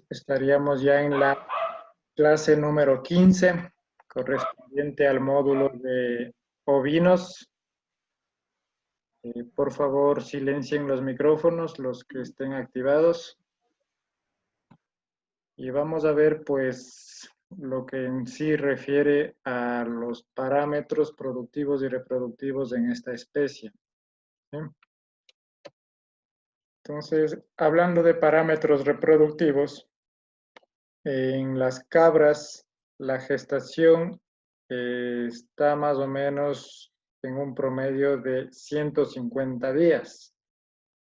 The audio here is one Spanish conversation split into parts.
Estaríamos ya en la clase número 15, correspondiente al módulo de ovinos. Por favor, silencien los micrófonos, los que estén activados. Y vamos a ver, pues, lo que en sí refiere a los parámetros productivos y reproductivos en esta especie. ¿Sí? Entonces, hablando de parámetros reproductivos, en las cabras, la gestación está más o menos en un promedio de 150 días,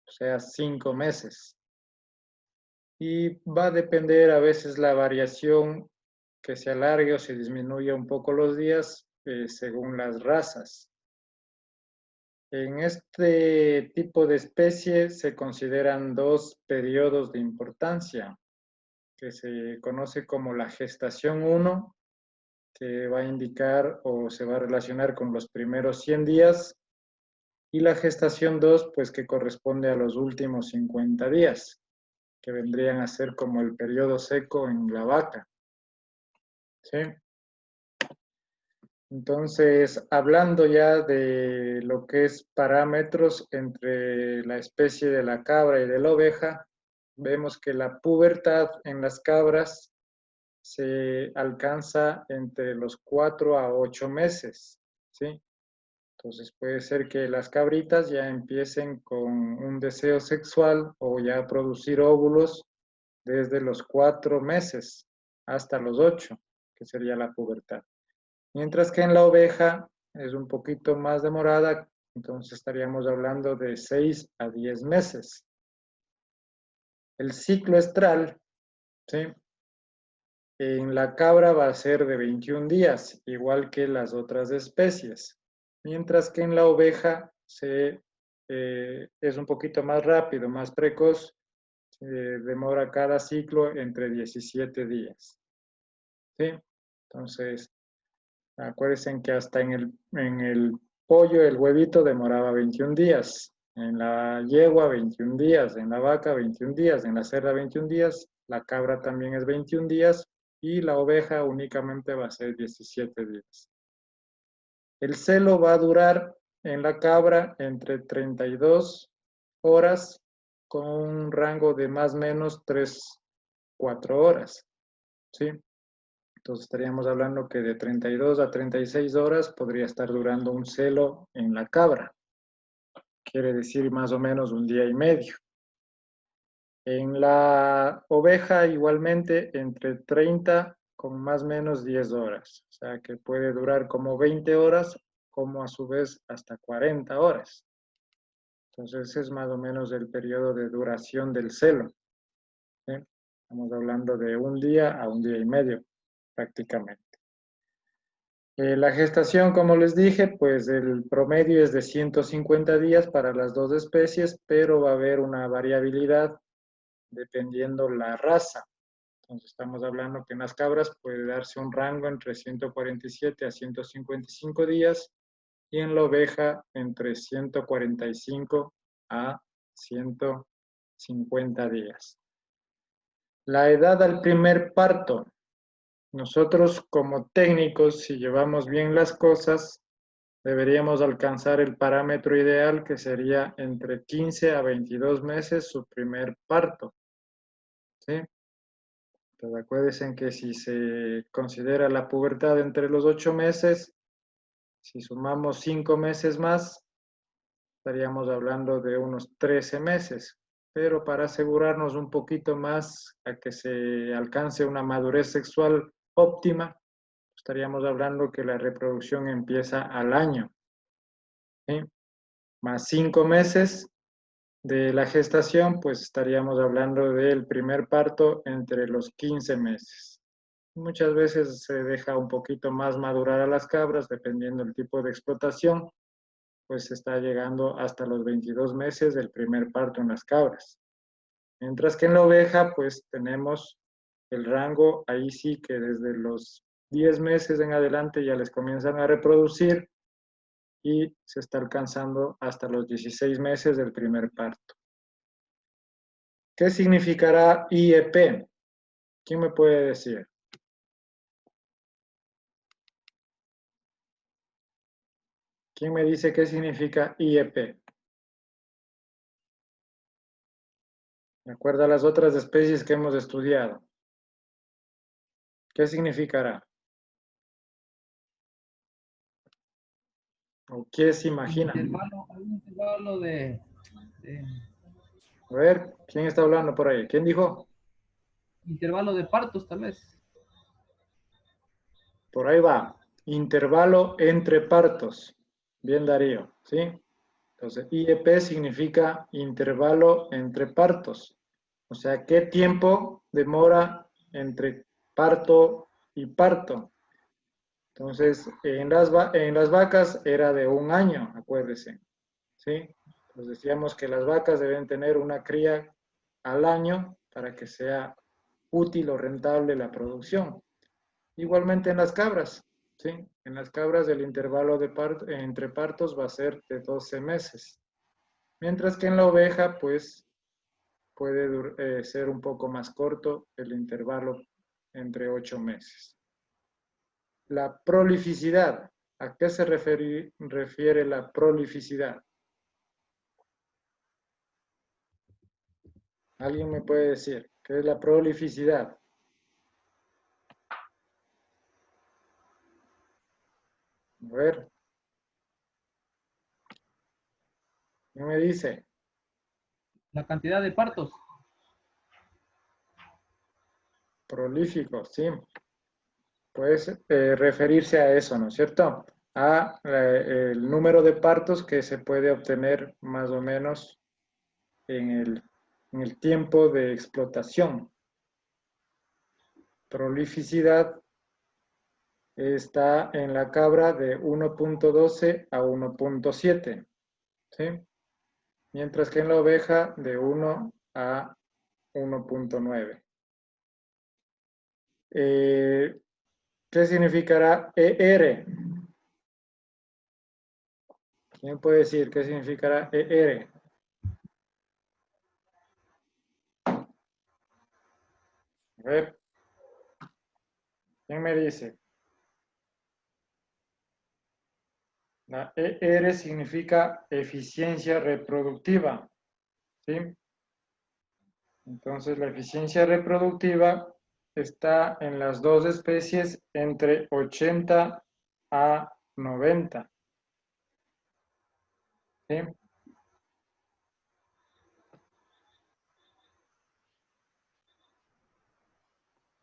o sea, 5 meses. Y va a depender a veces la variación que se alargue o se disminuya un poco los días según las razas. En este tipo de especie se consideran dos periodos de importancia, que se conoce como la gestación 1, que va a indicar o se va a relacionar con los primeros 100 días, y la gestación 2, pues que corresponde a los últimos 50 días, que vendrían a ser como el periodo seco en la vaca. ¿Sí? Entonces, hablando ya de lo que es parámetros entre la especie de la cabra y de la oveja, vemos que la pubertad en las cabras se alcanza entre los 4 a 8 meses, ¿sí? Entonces puede ser que las cabritas ya empiecen con un deseo sexual o ya a producir óvulos desde los 4 meses hasta los 8, que sería la pubertad. Mientras que en la oveja es un poquito más demorada, entonces estaríamos hablando de 6 a 10 meses. El ciclo estral, ¿sí? En la cabra va a ser de 21 días, igual que las otras especies, mientras que en la oveja es un poquito más rápido, más precoz, demora cada ciclo entre 17 días. ¿Sí? Entonces, acuérdense que hasta en el pollo el huevito demoraba 21 días, en la yegua 21 días, en la vaca 21 días, en la cerda 21 días, la cabra también es 21 días y la oveja únicamente va a ser 17 días. El celo va a durar en la cabra entre 32 horas con un rango de más o menos 3, 4 horas. ¿Sí? Entonces estaríamos hablando que de 32 a 36 horas podría estar durando un celo en la cabra. Quiere decir más o menos un día y medio. En la oveja igualmente entre 30 con más o menos 10 horas. O sea que puede durar como 20 horas, como a su vez hasta 40 horas. Entonces ese es más o menos el periodo de duración del celo. ¿Sí? Estamos hablando de un día a un día y medio prácticamente. La gestación, como les dije, pues el promedio es de 150 días para las dos especies, pero va a haber una variabilidad dependiendo la raza. Entonces estamos hablando que en las cabras puede darse un rango entre 147 a 155 días y en la oveja entre 145 a 150 días. La edad al primer parto. Nosotros como técnicos, si llevamos bien las cosas, deberíamos alcanzar el parámetro ideal que sería entre 15 a 22 meses su primer parto. ¿Sí? Entonces acuérdense que si se considera la pubertad entre los 8 meses, si sumamos 5 meses más, estaríamos hablando de unos 13 meses. Pero para asegurarnos un poquito más a que se alcance una madurez sexual óptima, estaríamos hablando que la reproducción empieza al año. ¿Sí? Más 5 meses de la gestación, pues estaríamos hablando del primer parto entre los 15 meses. Muchas veces se deja un poquito más madurar a las cabras, dependiendo del tipo de explotación, pues está llegando hasta los 22 meses del primer parto en las cabras. Mientras que en la oveja, pues tenemos el rango, ahí sí que desde los 10 meses en adelante ya les comienzan a reproducir y se está alcanzando hasta los 16 meses del primer parto. ¿Qué significará IEP? ¿Quién me puede decir? ¿Quién me dice qué significa IEP? De acuerdo a las otras especies que hemos estudiado. ¿Qué significará? ¿O qué se imagina? Un intervalo A ver, ¿quién está hablando por ahí? ¿Quién dijo? intervalo de partos, tal vez. Por ahí va. Intervalo entre partos. Bien, Darío. ¿Sí? Entonces, IEP significa intervalo entre partos. O sea, ¿qué tiempo demora entre parto y parto? Entonces, en las vacas era de 1 año, acuérdese. ¿Sí? Pues decíamos que las vacas deben tener una cría al año para que sea útil o rentable la producción. Igualmente en las cabras, ¿sí? En las cabras el intervalo entre partos va a ser de 12 meses. Mientras que en la oveja, pues, puede ser un poco más corto el intervalo entre 8 meses. La prolificidad. ¿A qué se refiere la prolificidad? ¿Alguien me puede decir qué es la prolificidad? A ver, ¿qué me dice? La cantidad de partos. Prolífico, sí. Puede referirse a eso, ¿no es cierto? A el número de partos que se puede obtener más o menos en el tiempo de explotación. Prolificidad está en la cabra de 1.12 a 1.7, ¿sí? Mientras que en la oveja de 1 a 1.9. ¿Qué significará ER? ¿Quién puede decir qué significará ER? A ver, ¿quién me dice? La ER significa eficiencia reproductiva, ¿sí? Entonces, la eficiencia reproductiva está en las dos especies entre 80 a 90, ¿sí?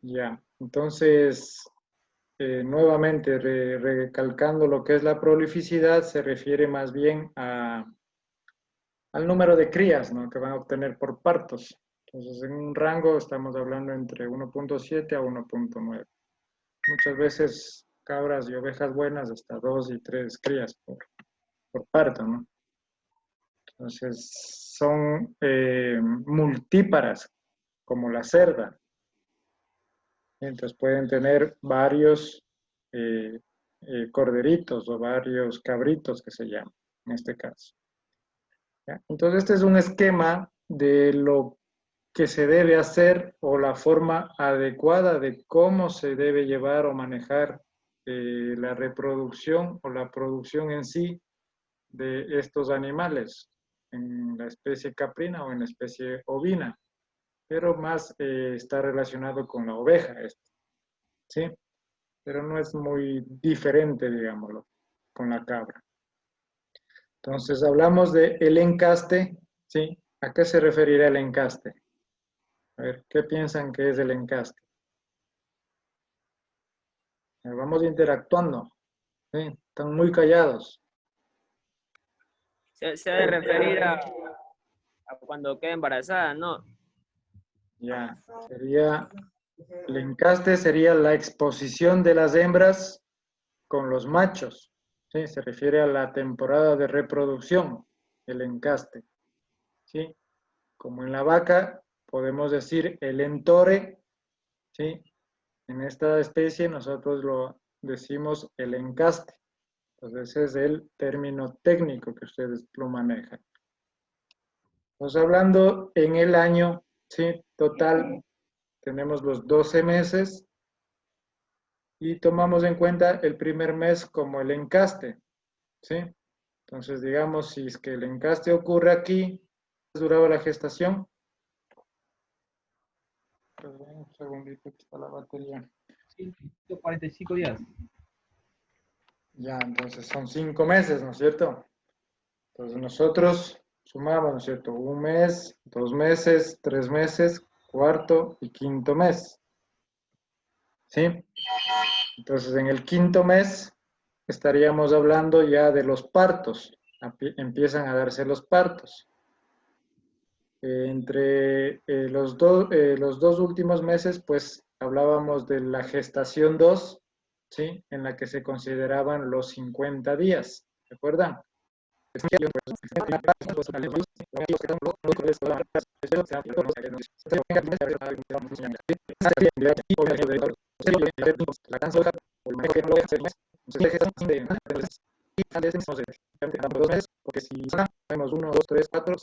Ya, entonces, nuevamente, recalcando lo que es la prolificidad, se refiere más bien al número de crías, ¿no?, que van a obtener por partos. Entonces, en un rango estamos hablando entre 1.7 a 1.9. Muchas veces cabras y ovejas buenas hasta 2 y 3 crías por parto, ¿no? Entonces, son multíparas, como la cerda. Entonces, pueden tener varios corderitos o varios cabritos, que se llaman, en este caso. ¿Ya? Entonces, este es un esquema de lo que se debe hacer o la forma adecuada de cómo se debe llevar o manejar la reproducción o la producción en sí de estos animales en la especie caprina o en la especie ovina, pero más está relacionado con la oveja, ¿sí? Pero no es muy diferente, digámoslo, con la cabra. Entonces, hablamos de el encaste, ¿sí? ¿A qué se referirá el encaste? A ver, ¿qué piensan que es el encaste? Vamos interactuando, ¿sí? Están muy callados. Se ha de referir a cuando queda embarazada, ¿no? Ya, el encaste sería la exposición de las hembras con los machos, ¿sí? Se refiere a la temporada de reproducción, el encaste, ¿sí? Como en la vaca, podemos decir el entore, ¿sí? En esta especie nosotros lo decimos el encaste. Entonces ese es el término técnico que ustedes lo manejan. Estamos hablando en el año, ¿sí? Total, tenemos los 12 meses y tomamos en cuenta el primer mes como el encaste, ¿sí? Entonces, digamos, si es que el encaste ocurre aquí, ¿duraba la gestación? Perdón, un segundito, aquí está la batería. 45 días. Ya, entonces son 5 meses, ¿no es cierto? Entonces nosotros sumamos, ¿no es cierto? 1 mes, 2 meses, 3 meses, cuarto y quinto mes. ¿Sí? Entonces en el quinto mes estaríamos hablando ya de los partos. Empiezan a darse los partos. Entre los dos últimos meses, pues hablábamos de la gestación 2, ¿sí? En la que se consideraban los 50 días. ¿Se acuerdan? Porque si tenemos 1, 2, 3, 4,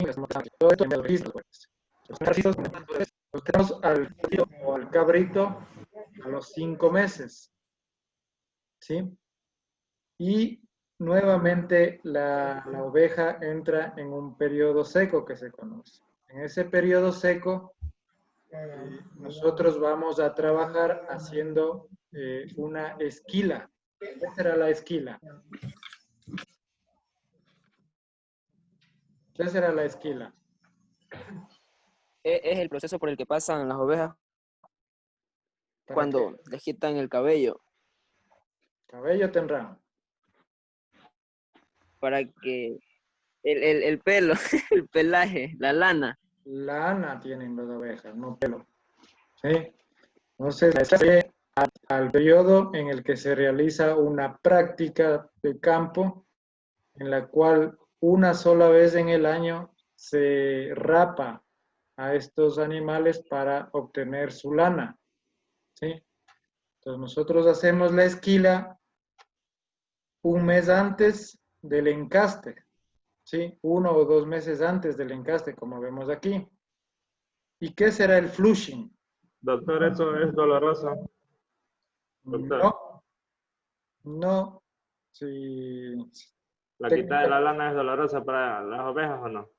todo esto en el registro, pues. Los tenemos al crío o al cabrito a los 5 meses, ¿sí? Y nuevamente la oveja entra en un periodo seco que se conoce. En ese periodo seco, nosotros vamos a trabajar haciendo una esquila. ¿Qué será la esquila? ¿Qué será la esquila? Es el proceso por el que pasan las ovejas ¿Para cuando qué? les quitan el cabello, Cabello tendrán. para que el pelo, el pelaje, la lana. Lana tienen las ovejas, no pelo. ¿Sí? Entonces, se al periodo en el que se realiza una práctica de campo en la cual una sola vez en el año se rapa a estos animales para obtener su lana. ¿Sí? Entonces nosotros hacemos la esquila un mes antes del encaste, ¿sí? 1 o 2 meses antes del encaste, como vemos aquí. ¿Y qué será el flushing? Doctor, eso es doloroso. Doctor, No, no. Si ¿la quitada de la técnica, lana es dolorosa para las ovejas o no?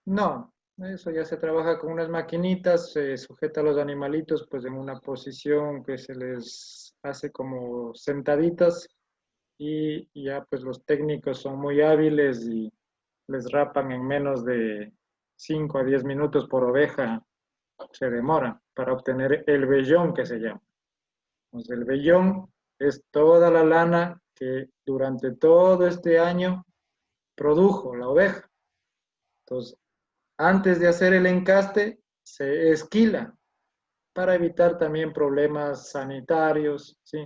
no, eso ya se trabaja con unas maquinitas, se sujeta a los animalitos pues en una posición que se les hace como sentaditas y ya pues los técnicos son muy hábiles y les rapan en menos de 5 a 10 minutos por oveja, se demora para obtener el vellón que se llama. Entonces, el vellón es toda la lana que durante todo este año produjo la oveja. Entonces, antes de hacer el encaste, se esquila para evitar también problemas sanitarios, ¿sí?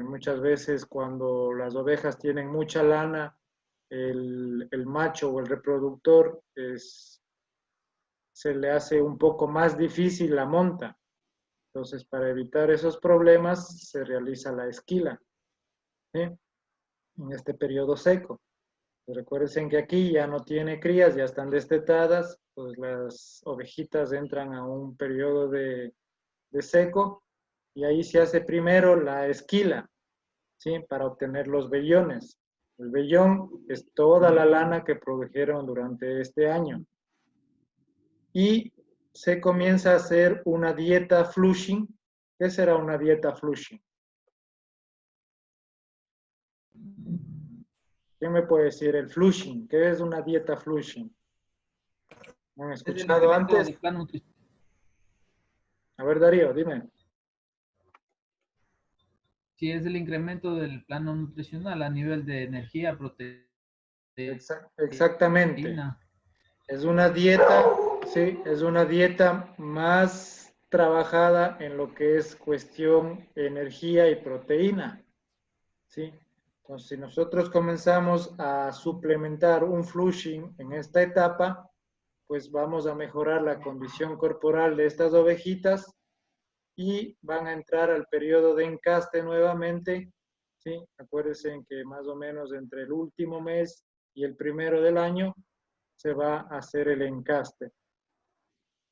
Muchas veces cuando las ovejas tienen mucha lana, el macho o el reproductor se le hace un poco más difícil la monta. Entonces, para evitar esos problemas, se realiza la esquila, ¿sí? En este periodo seco. Recuerden que aquí ya no tiene crías, ya están destetadas, pues las ovejitas entran a un periodo de seco y ahí se hace primero la esquila, ¿sí? Para obtener los vellones. El vellón es toda la lana que produjeron durante este año. Y se comienza a hacer una dieta flushing. ¿Qué será una dieta flushing? ¿Quién me puede decir el flushing? ¿Qué es una dieta flushing? ¿Han Es el escuchado incremento antes? del plan nutricional. A ver, Darío, dime. Sí, es el incremento del plano nutricional a nivel de energía, proteína. Exactamente. Es una dieta, sí, es una dieta más trabajada en lo que es cuestión energía y proteína, ¿sí? Entonces, si nosotros comenzamos a suplementar un flushing en esta etapa, pues vamos a mejorar la condición corporal de estas ovejitas y van a entrar al periodo de encaste nuevamente, ¿sí? Acuérdense que más o menos entre el último mes y el primero del año se va a hacer el encaste.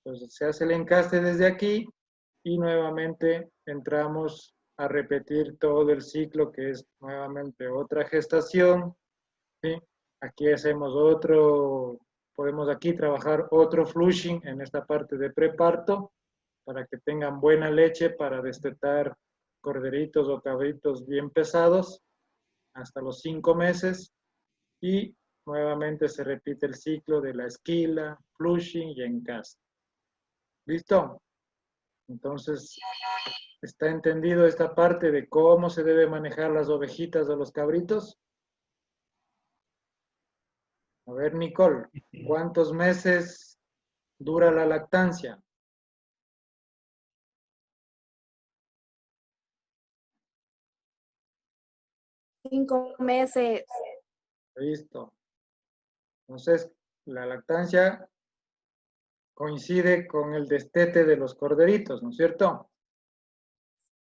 Entonces se hace el encaste desde aquí y nuevamente entramos a repetir todo el ciclo, que es nuevamente otra gestación, ¿sí? Aquí hacemos otro, podemos aquí trabajar otro flushing en esta parte de preparto para que tengan buena leche para destetar corderitos o cabritos bien pesados hasta los 5 meses y nuevamente se repite el ciclo de la esquila, flushing y encaste. ¿Listo? Entonces, ¿está entendido esta parte de cómo se debe manejar las ovejitas o los cabritos? A ver, Nicole, ¿cuántos meses dura la lactancia? 5 meses. Listo. Entonces, la lactancia coincide con el destete de los corderitos, ¿no es cierto?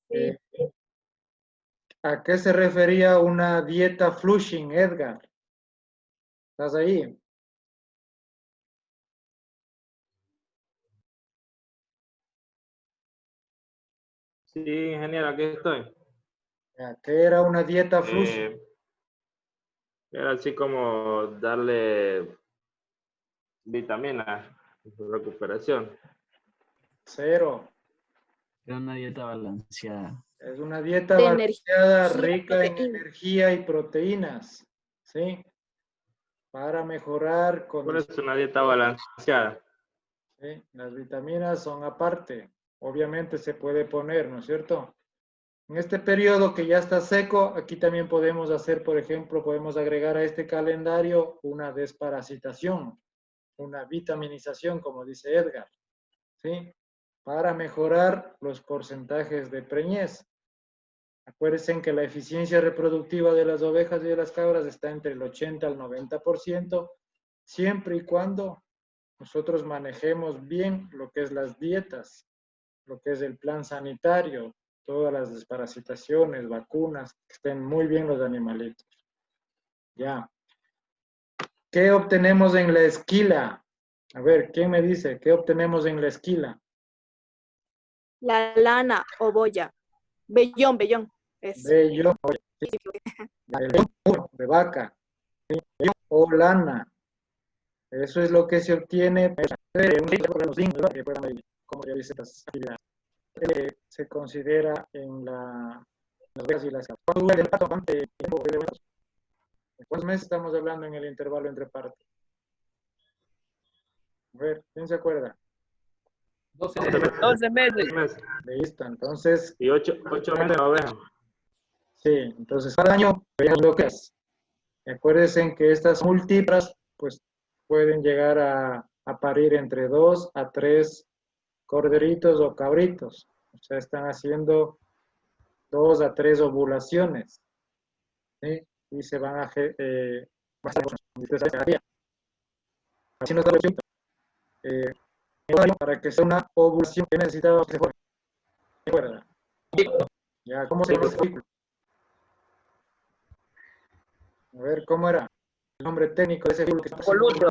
Sí. ¿A qué se refería una dieta flushing, Edgar? ¿Estás ahí? Sí, ingeniero, aquí estoy. ¿A qué era una dieta flushing? Era así como darle vitaminas, recuperación. 0. Era una dieta balanceada. Es una dieta De balanceada, energía, rica en proteína. energía y proteínas, ¿sí? Para mejorar Por eso es una dieta balanceada. ¿sí? Las vitaminas son aparte. Obviamente se puede poner, ¿no es cierto? En este periodo que ya está seco, aquí también podemos hacer, por ejemplo, podemos agregar a este calendario una desparasitación, una vitaminización, como dice Edgar, ¿sí? Para mejorar los porcentajes de preñez. Acuérdense que la eficiencia reproductiva de las ovejas y de las cabras está entre el 80 al 90%, siempre y cuando nosotros manejemos bien lo que es las dietas, lo que es el plan sanitario, todas las desparasitaciones, vacunas, que estén muy bien los animalitos. Ya. ¿Qué obtenemos en la esquila? A ver, ¿quién me dice? ¿Qué obtenemos en la esquila? La lana o boya. Vellón. Es. Vello, de vaca, ¿sí? O lana. Eso es lo que se obtiene como ya dice estas actividades. Se considera en las ovejas y las cabras. ¿Cuántos meses estamos hablando en el intervalo entre partos? A ver, ¿quién se acuerda? 12 12 meses. Listo, entonces, Y 8 meses de oveja. sí, entonces cada año veamos lo que es. Acuérdense que estas múltiplas, pues, pueden llegar a parir entre 2 a 3 corderitos o cabritos. O sea, están haciendo 2 a 3 ovulaciones. ¿Sí? Y se van a... así nos da el para que sea una ovulación que necesitaba que se forme. ¿Recuerda? Ya, ¿cómo se llama ese folículo? A ver, ¿cómo era el nombre técnico de ese folículo? Folúculo.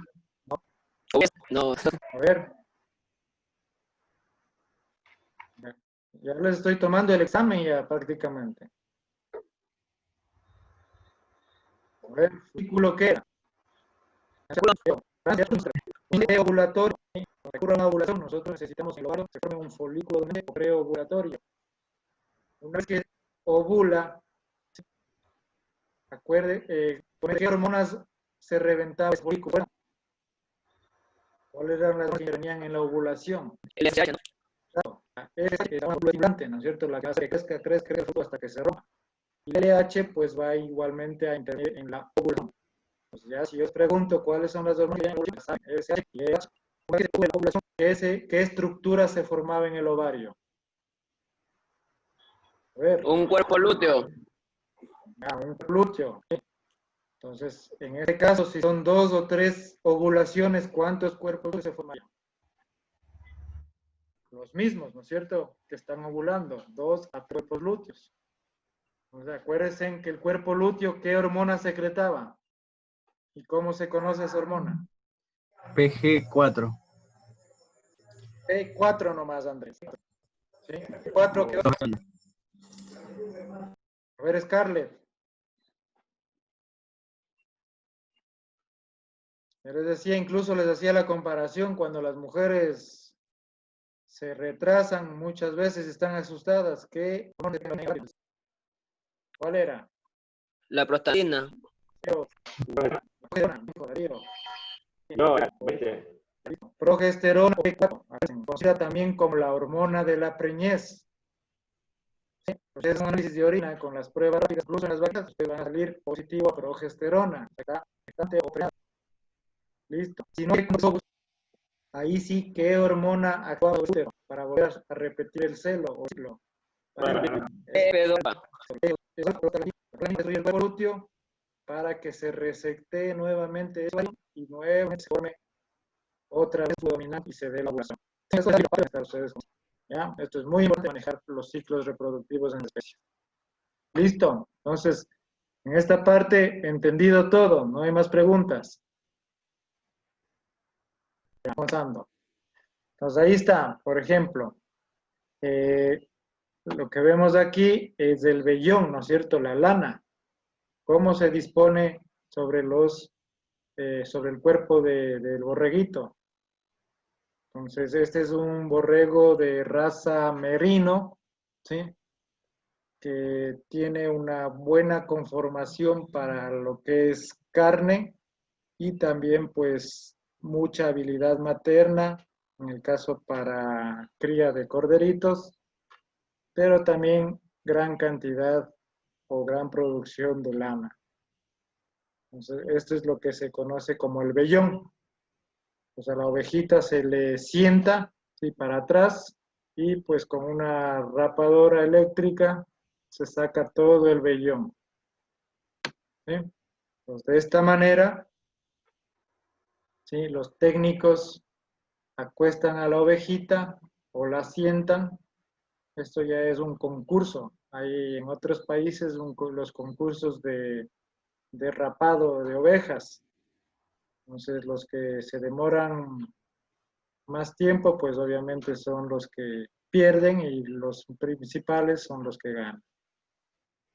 No. A ver. Ya les estoy tomando el examen ya prácticamente. A ver, ¿folículo qué era? Un ovulatorio. Para que ocurra una ovulación, nosotros necesitamos en el ovario se forme un folículo preovulatorio. Una vez que ovula, acuerde, ¿con qué hormonas se reventaba ese folículo? ¿Cuáles eran las que venían en la ovulación? El FSH, ¿no? Claro, es una ovulante, ¿no es cierto? La que hace que crezca el fruto hasta que se rompa. Y el LH pues va igualmente a intervenir en la ovulación. Pues ya si yo os pregunto cuáles son las hormonas que FSH y LH, ¿qué estructura se formaba en el ovario? A ver. Un cuerpo lúteo. Un glúteo. Entonces, en este caso, si son 2 o 3 ovulaciones, ¿cuántos cuerpos se forman? Los mismos, ¿no es cierto? Que están ovulando, 2 a 3 cuerpos lúteos. Entonces, acuérdense que el cuerpo lúteo, ¿qué hormona secretaba? ¿Y cómo se conoce esa hormona? PG4. Ok, 4 nomás, Andrés. ¿Sí? 4 quedó. A ver, Scarlett. Yo les decía, incluso les hacía la comparación cuando las mujeres se retrasan, muchas veces están asustadas. ¿Cuál era? La prostatina. No, 20. Progesterona, conocida también como la hormona de la preñez. ¿Sí? Ustedes hacen análisis de orina con las pruebas rápidas, incluso en las vacas, ustedes van a salir positivo a progesterona. Acá, listo. Si no, ahí sí, ¿qué hormona actúa para volver a repetir el celo o ciclo? El glúteo para que se resetee nuevamente eso y nuevamente se forme otra vez su dominante y se dé la ovulación. ¿Ya? Esto es muy importante, manejar los ciclos reproductivos en la especie. Listo. Entonces, en esta parte, entendido todo. No hay más preguntas. Avanzando. Entonces, ahí está. Por ejemplo, lo que vemos aquí es el vellón, ¿no es cierto? La lana. Cómo se dispone sobre el cuerpo del borreguito. Entonces, este es un borrego de raza merino, ¿sí? Que tiene una buena conformación para lo que es carne y también, pues, mucha habilidad materna, en el caso para cría de corderitos, pero también gran cantidad o gran producción de lana. Entonces, esto es lo que se conoce como el vellón. Pues a la ovejita se le sienta, ¿sí? Para atrás y pues con una rapadora eléctrica se saca todo el vellón. ¿Sí? Pues de esta manera, ¿sí? Los técnicos acuestan a la ovejita o la sientan. Esto ya es un concurso. Hay en otros países los concursos de rapado de ovejas. Entonces, los que se demoran más tiempo, pues obviamente son los que pierden y los principales son los que ganan.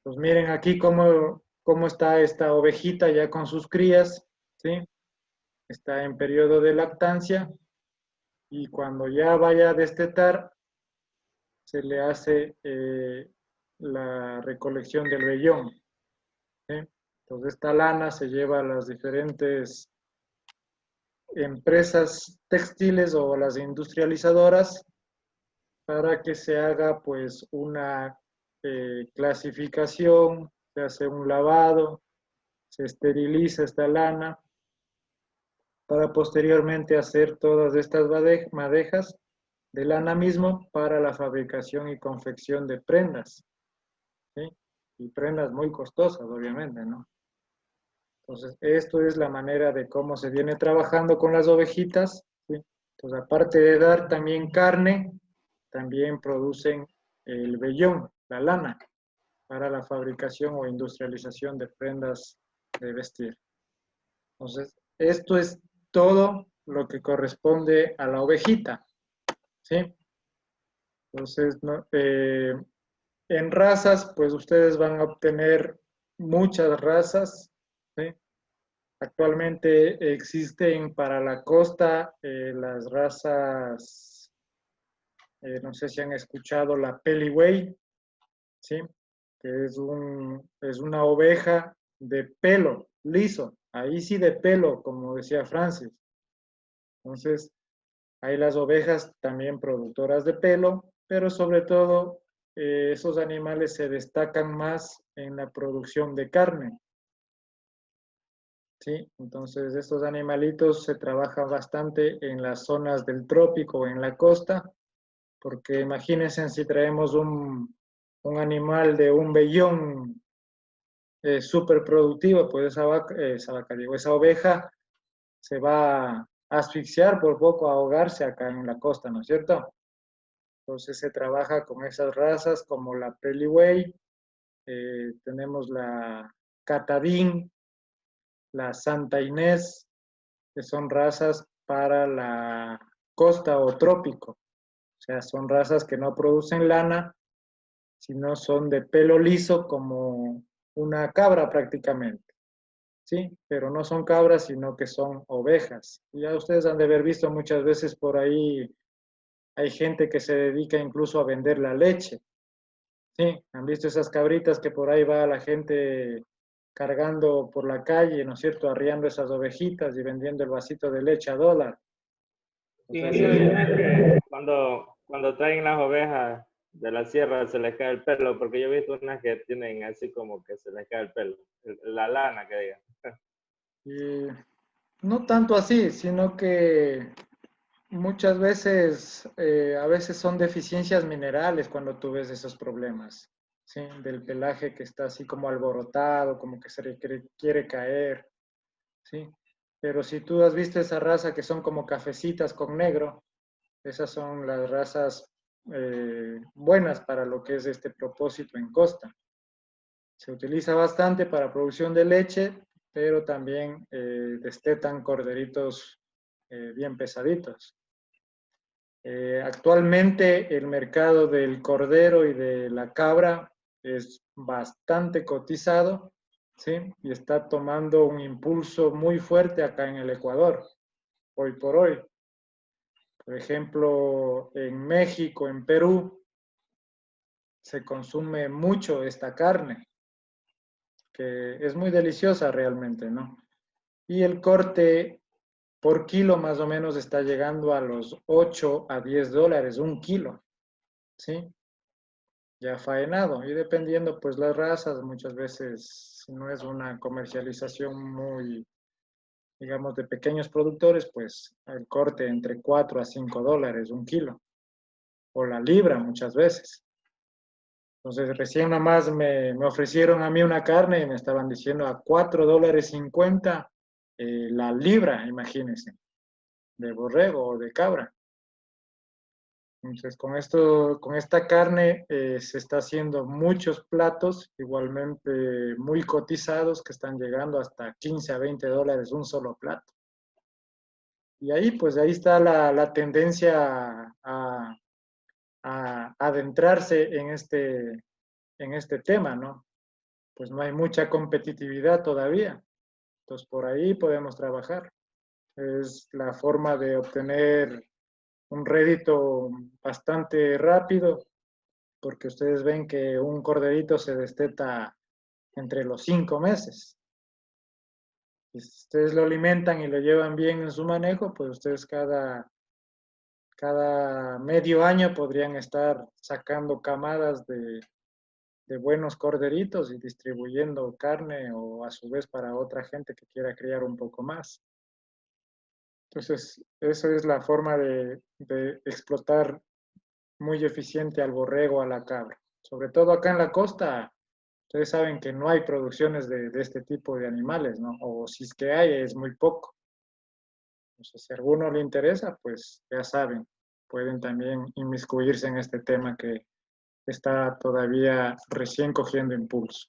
Pues miren aquí cómo está esta ovejita ya con sus crías, ¿sí? Está en periodo de lactancia y cuando ya vaya a destetar, se le hace la recolección del vellón, ¿sí? Entonces esta lana se lleva a las diferentes empresas textiles o las industrializadoras para que se haga pues una clasificación, se hace un lavado, se esteriliza esta lana para posteriormente hacer todas estas madejas de lana mismo para la fabricación y confección de prendas, ¿sí? Y prendas muy costosas, obviamente, ¿no? Entonces, esto es la manera de cómo se viene trabajando con las ovejitas, ¿sí? Entonces, aparte de dar también carne, también producen el vellón, la lana, para la fabricación o industrialización de prendas de vestir. Entonces, esto es todo lo que corresponde a la ovejita, ¿sí? Entonces, en razas, pues ustedes van a obtener muchas razas, ¿sí? Actualmente existen para la costa las razas, no sé si han escuchado la Peliway, ¿sí? Que es una oveja de pelo liso, ahí sí de pelo, como decía Francis. Entonces, hay las ovejas también productoras de pelo, pero sobre todo esos animales se destacan más en la producción de carne. ¿Sí? Entonces, estos animalitos se trabajan bastante en las zonas del trópico o en la costa, porque imagínense si traemos un animal de un vellón súper productivo, pues esa oveja se va a asfixiar por poco, a ahogarse acá en la costa, ¿no es cierto? Entonces se trabaja con esas razas como la Peliway, tenemos la Catadín, la Santa Inés, que son razas para la costa o trópico. O sea, son razas que no producen lana, sino son de pelo liso como una cabra prácticamente. Sí, pero no son cabras, sino que son ovejas. Y ya ustedes han de haber visto muchas veces por ahí, hay gente que se dedica incluso a vender la leche. Sí, han visto esas cabritas que por ahí va la gente cargando por la calle, ¿no es cierto?, arriando esas ovejitas y vendiendo el vasito de leche a $1. Y no es que cuando traen las ovejas de la sierra se les cae el pelo, porque yo he visto unas que tienen así como que se les cae el pelo, la lana que digan. Y no tanto así, sino que muchas veces, a veces son deficiencias minerales cuando tú ves esos problemas, ¿sí? Del pelaje que está así como alborotado, como que se le quiere caer, ¿sí? Pero si tú has visto esa raza que son como cafecitas con negro, esas son las razas buenas para lo que es este propósito en costa. Se utiliza bastante para producción de leche, pero también destetan corderitos bien pesaditos. Actualmente el mercado del cordero y de la cabra es bastante cotizado, ¿sí? Y está tomando un impulso muy fuerte acá en el Ecuador, hoy por hoy. Por ejemplo, en México, en Perú, se consume mucho esta carne, que es muy deliciosa realmente, ¿no? Y el corte por kilo más o menos está llegando a los 8 a $10 un kilo, ¿sí? Ya faenado. Y dependiendo pues las razas, muchas veces si no es una comercialización muy, digamos, de pequeños productores, pues el corte entre 4 a $5 un kilo. O la libra muchas veces. Entonces recién nomás me ofrecieron a mí una carne y me estaban diciendo a $4.50 la libra, imagínense, de borrego o de cabra. Entonces con esta carne se está haciendo muchos platos, igualmente muy cotizados, que están llegando hasta 15 a $20 un solo plato. Y ahí, pues ahí está la tendencia a adentrarse en este tema, ¿no? Pues no hay mucha competitividad todavía. Entonces por ahí podemos trabajar. Es la forma de obtener un rédito bastante rápido, porque ustedes ven que un corderito se desteta entre los 5 meses. Y si ustedes lo alimentan y lo llevan bien en su manejo, pues ustedes cada medio año podrían estar sacando camadas de buenos corderitos y distribuyendo carne o a su vez para otra gente que quiera criar un poco más. Entonces, esa es la forma de explotar muy eficiente al borrego, a la cabra. Sobre todo acá en la costa, ustedes saben que no hay producciones de este tipo de animales, ¿no? O si es que hay, es muy poco. Entonces, si a alguno le interesa, pues ya saben, pueden también inmiscuirse en este tema que está todavía recién cogiendo impulso.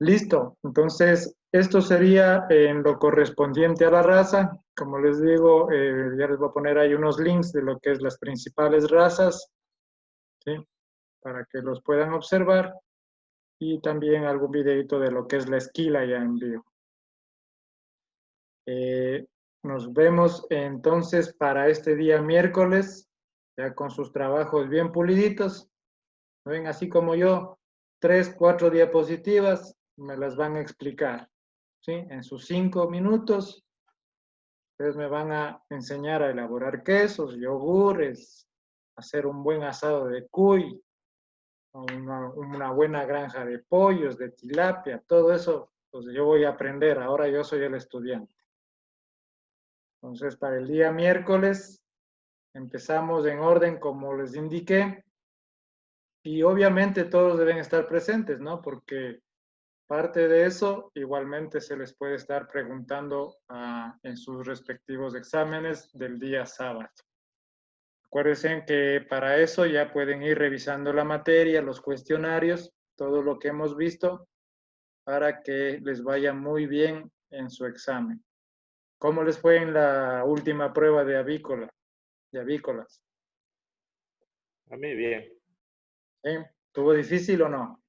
Listo, entonces esto sería en lo correspondiente a la raza. Como les digo, ya les voy a poner ahí unos links de lo que es las principales razas, ¿sí? Para que los puedan observar y también algún videito de lo que es la esquila ya en vivo. Nos vemos entonces para este día miércoles, ya con sus trabajos bien puliditos. Ven, así como yo, 3, 4 diapositivas, me las van a explicar, ¿sí? En sus 5 minutos, ustedes me van a enseñar a elaborar quesos, yogures, hacer un buen asado de cuy, una buena granja de pollos, de tilapia, todo eso, pues yo voy a aprender, ahora yo soy el estudiante. Entonces, para el día miércoles, empezamos en orden como les indiqué, y obviamente todos deben estar presentes, ¿no? Porque parte de eso igualmente se les puede estar preguntando en sus respectivos exámenes del día sábado. Acuérdense que para eso ya pueden ir revisando la materia, los cuestionarios, todo lo que hemos visto, para que les vaya muy bien en su examen. ¿Cómo les fue en la última prueba de avícola? y avícolas. A mí bien. ¿Sí? ¿Tuvo difícil o no?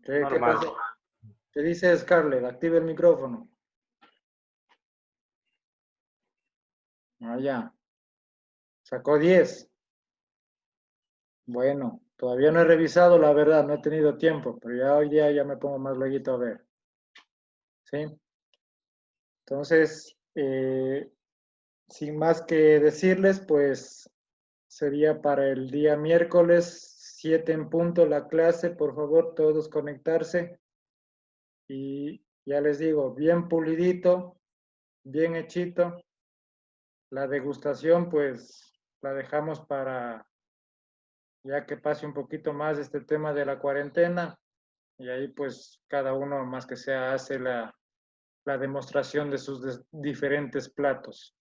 ¿Qué Normal. pasa? ¿Qué dice Scarlett? Activa el micrófono. Ah, ya. Sacó 10. Bueno, todavía no he revisado, la verdad, no he tenido tiempo, pero ya hoy día ya me pongo más luego a ver. ¿Sí? Entonces, sin más que decirles, pues sería para el día miércoles 7 en punto la clase. Por favor, todos conectarse. Y ya les digo, bien pulidito, bien hechito. La degustación, pues, la dejamos para ya que pase un poquito más este tema de la cuarentena. Y ahí, pues, cada uno, más que sea, hace la demostración de sus diferentes platos.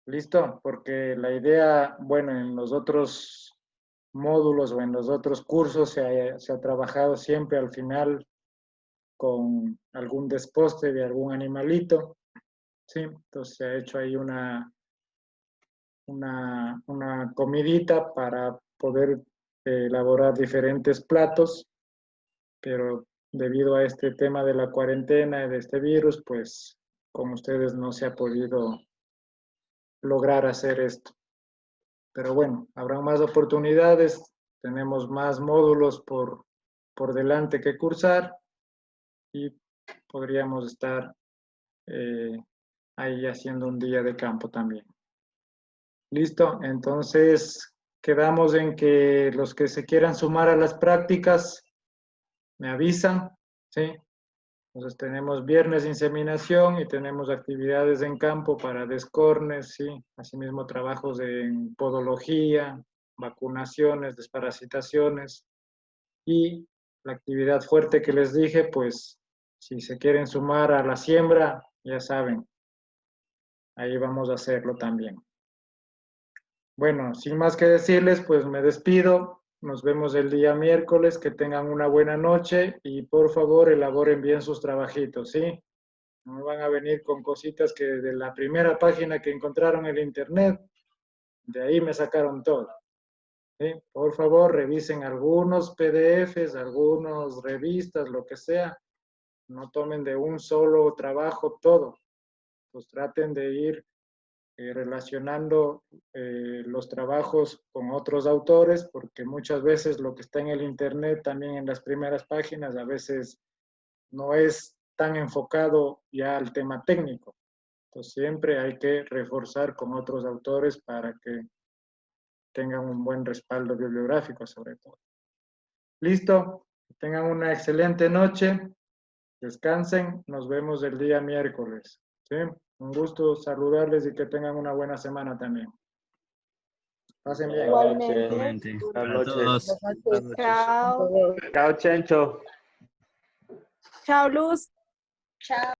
¿Listo? Porque la idea, bueno, en los otros módulos o en los otros cursos se ha trabajado siempre al final con algún desposte de algún animalito, ¿sí? Entonces se ha hecho ahí una comidita para poder elaborar diferentes platos, pero debido a este tema de la cuarentena y de este virus, pues con ustedes no se ha podido lograr hacer esto. Pero bueno, habrá más oportunidades, tenemos más módulos por delante que cursar y podríamos estar ahí haciendo un día de campo también. ¿Listo? Entonces, quedamos en que los que se quieran sumar a las prácticas, me avisan, ¿sí? Entonces tenemos viernes inseminación y tenemos actividades en campo para descornes, ¿sí? Asimismo trabajos en podología, vacunaciones, desparasitaciones y la actividad fuerte que les dije, pues si se quieren sumar a la siembra, ya saben, ahí vamos a hacerlo también. Bueno, sin más que decirles, pues me despido. Nos vemos el día miércoles. Que tengan una buena noche y por favor elaboren bien sus trabajitos, ¿sí? No me van a venir con cositas que de la primera página que encontraron en el internet, de ahí me sacaron todo. ¿Sí? Por favor, revisen algunos PDFs, algunas revistas, lo que sea. No tomen de un solo trabajo todo. Pues traten de ir relacionando los trabajos con otros autores, porque muchas veces lo que está en el internet, también en las primeras páginas, a veces no es tan enfocado ya al tema técnico. Entonces siempre hay que reforzar con otros autores para que tengan un buen respaldo bibliográfico sobre todo. Listo, tengan una excelente noche, descansen, nos vemos el día miércoles. ¿Sí? Un gusto saludarles y que tengan una buena semana también. Pasen bien. Igualmente. Igualmente. Buenas Para noches. todos. Buenas noches. Chao. Chao, Chencho. Chao, Luz. Chao.